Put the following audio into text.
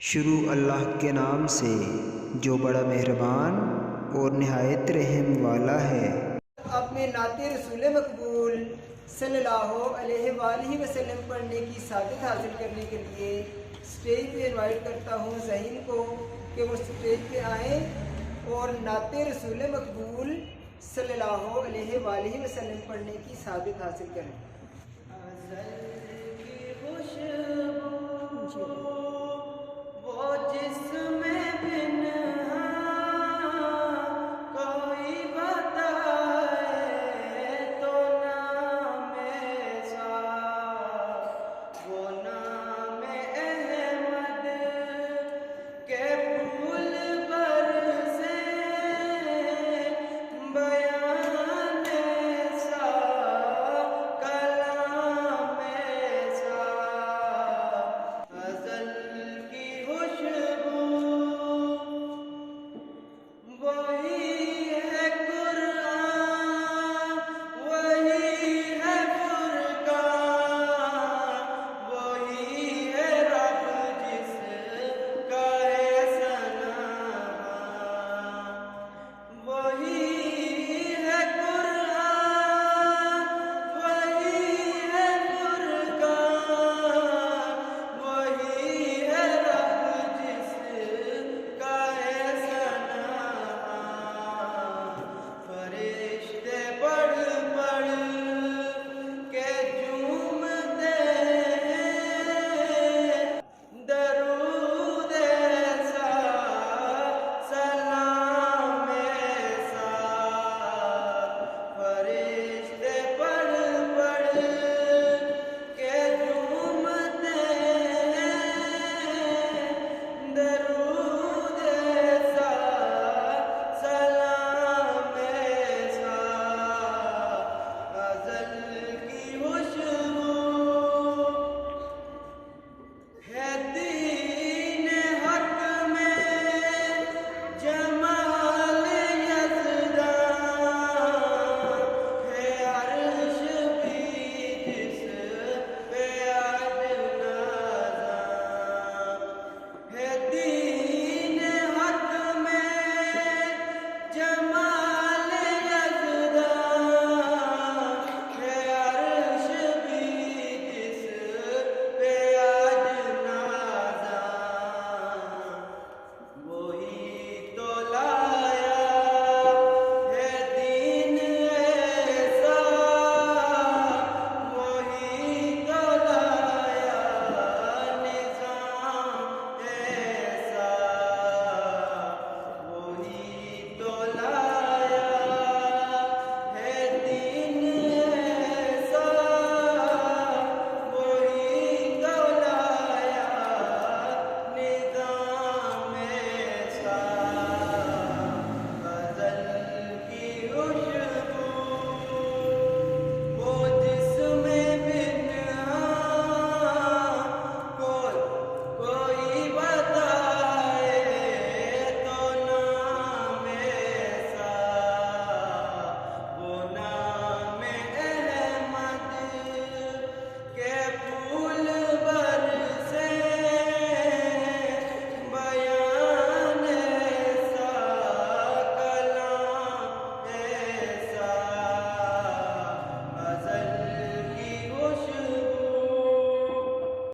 شروع اللہ کے نام سے جو بڑا مہربان اور نہایت رحم والا ہے۔ اپنے نعت رسول مقبول صلی اللہ علیہ وآلہ وسلم پڑھنے کی سعادت حاصل کرنے کے لیے اسٹیج پہ انوائٹ کرتا ہوں ذہین کو کہ وہ اسٹیج پہ آئیں اور نعت رسول مقبول صلی اللہ علیہ وآلہ وسلم پڑھنے کی سعادت حاصل کریں۔